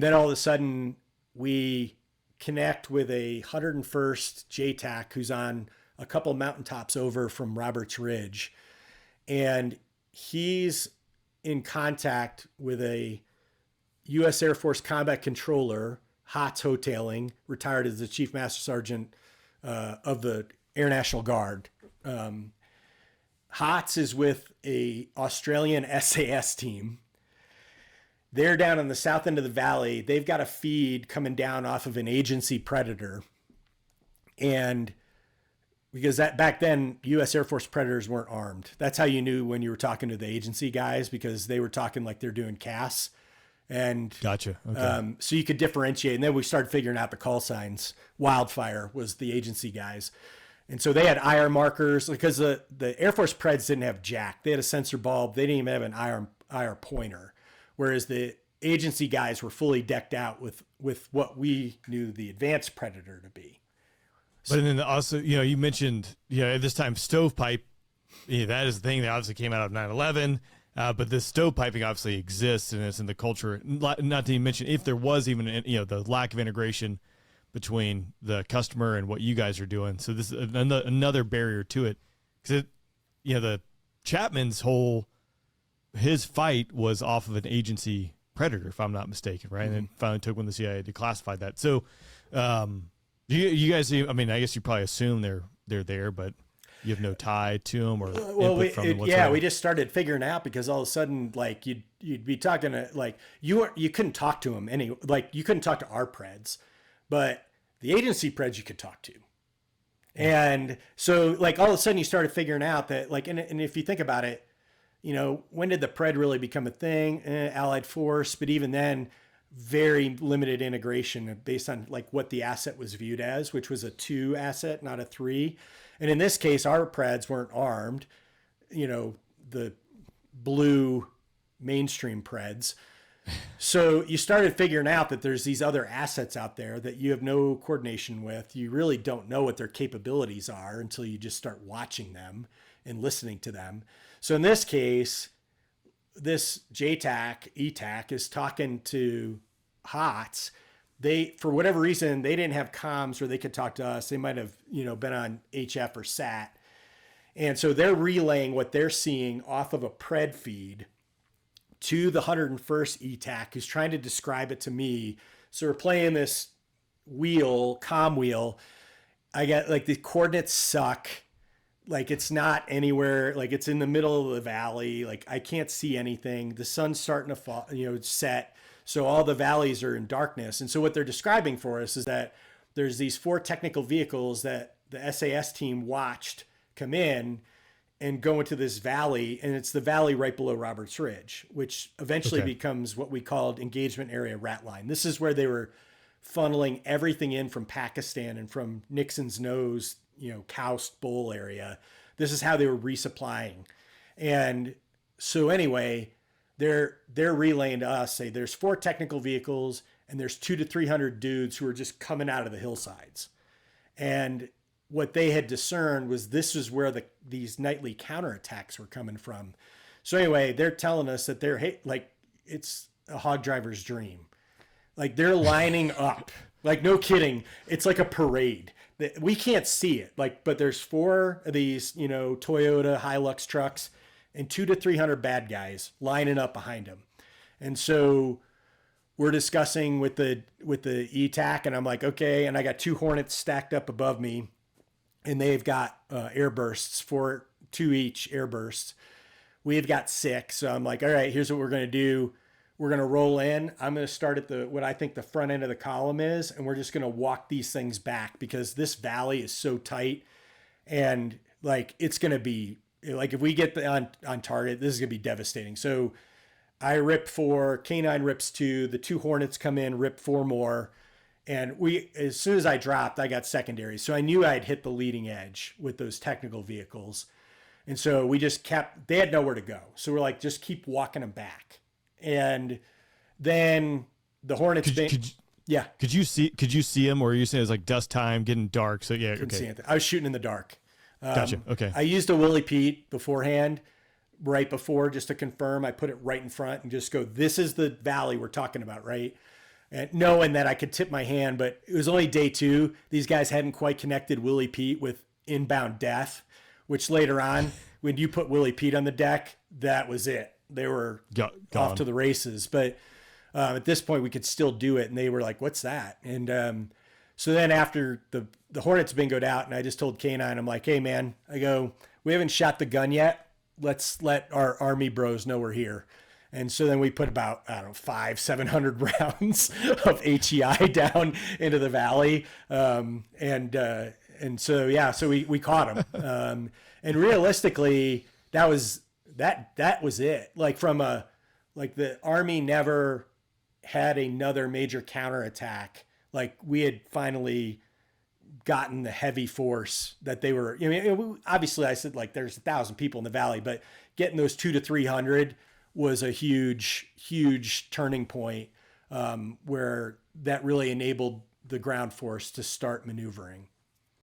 Then all of a sudden we connect with a 101st JTAC who's on a couple mountaintops over from Roberts Ridge. And he's in contact with a U.S. Air Force combat controller, Hots Hotailing, retired as the Chief Master Sergeant of the Air National Guard. Hots is with a Australian SAS team. They're down on the south end of the valley. They've got a feed coming down off of an agency Predator. And because that back then, U.S. Air Force Predators weren't armed. That's how you knew when you were talking to the agency guys, because they were talking like they're doing CAS. And gotcha. Okay. So you could differentiate. And then we started figuring out the call signs. Wildfire was the agency guys. And so they had IR markers because the Air Force Preds didn't have jack. They had a sensor bulb. They didn't even have an IR pointer. Whereas the agency guys were fully decked out with what we knew the advanced Predator to be. But then also, you mentioned, at this time, stovepipe, that is the thing that obviously came out of 9/11. But this stovepiping obviously exists and it's in the culture. Not to even mention if there was even, the lack of integration between the customer and what you guys are doing. So this is another barrier to it. Because, the Chapman's his fight was off of an agency Predator, if I'm not mistaken, right? Mm-hmm. And it finally took when the CIA declassified that. So, you guys, I mean, I guess you probably assume they're there, but you have no tie to them or input from them whatsoever. We just started figuring out because all of a sudden, like you'd be talking to like you couldn't talk to them you couldn't talk to our Preds, but the agency Preds you could talk to. And so like all of a sudden you started figuring out that like, and if you think about it, when did the Pred really become a thing? Allied force, but even then, very limited integration based on like what the asset was viewed as, which was a 2 asset, not a 3. And in this case, our Preds weren't armed, the blue mainstream Preds. So you started figuring out that there's these other assets out there that you have no coordination with. You really don't know what their capabilities are until you just start watching them and listening to them. So in this case, this JTAC, ETAC is talking to HOTS. They, for whatever reason, they didn't have comms where they could talk to us. They might have, been on HF or SAT. And so they're relaying what they're seeing off of a Pred feed to the 101st ETAC, who's trying to describe it to me. So we're playing this comm wheel. I got like the coordinates suck. Like it's not anywhere, like it's in the middle of the valley. Like I can't see anything. The sun's starting to fall, set. So all the valleys are in darkness. And so what they're describing for us is that there's these 4 technical vehicles that the SAS team watched come in and go into this valley. And it's the valley right below Roberts Ridge, which eventually becomes what we called engagement area rat line. This is where they were funneling everything in from Pakistan and from Nixon's nose, Koust Bowl area. This is how they were resupplying. And so anyway, they're relaying to us, say there's 4 technical vehicles and there's 200 to 300 dudes who are just coming out of the hillsides. And what they had discerned was this is where these nightly counterattacks were coming from. So anyway, they're telling us that it's a hog driver's dream. Like they're lining up, like no kidding. It's like a parade. We can't see it, but there's 4 of these, Toyota Hilux trucks and 200 to 300 bad guys lining up behind them. And so we're discussing with the ETAC and I'm like, okay. And I got 2 Hornets stacked up above me and they've got air bursts, 2 each air bursts. We've got 6. So I'm like, all right, here's what we're going to do. We're going to roll in. I'm going to start at what I think the front end of the column is, and we're just going to walk these things back because this valley is so tight and like it's going to be like if we get on target, this is going to be devastating. So I rip 4, K9 rips 2, the 2 Hornets come in, rip 4 more. And as soon as I dropped, I got secondary. So I knew I'd hit the leading edge with those technical vehicles. And so we just they had nowhere to go. So we're like, just keep walking them back. And then the Hornets. Could you see him, or were you saying it was like dust time, getting dark? So yeah, couldn't see anything. I was shooting in the dark. Gotcha. Okay. I used a Willie Pete beforehand, right before, just to confirm. I put it right in front and just go, this is the valley we're talking about, right? and knowing that I could tip my hand, but it was only day 2. These guys hadn't quite connected Willie Pete with inbound death, which later on, when you put Willie Pete on the deck, that was it. They were off to the races. But at this point, we could still do it. And they were like, what's that? And so then after the Hornets bingoed out, and I just told K9, I'm like, hey, man, I go, we haven't shot the gun yet. Let's let our Army bros know we're here. And so then we put about, 700 rounds of HEI down into the valley. And so, yeah, so we caught them. And realistically, that was it. Like the Army never had another major counterattack. Like we had finally gotten the heavy force that they were, obviously I said like there's 1,000 people in the valley, but getting those 200 to 300 was a huge turning point, where that really enabled the ground force to start maneuvering.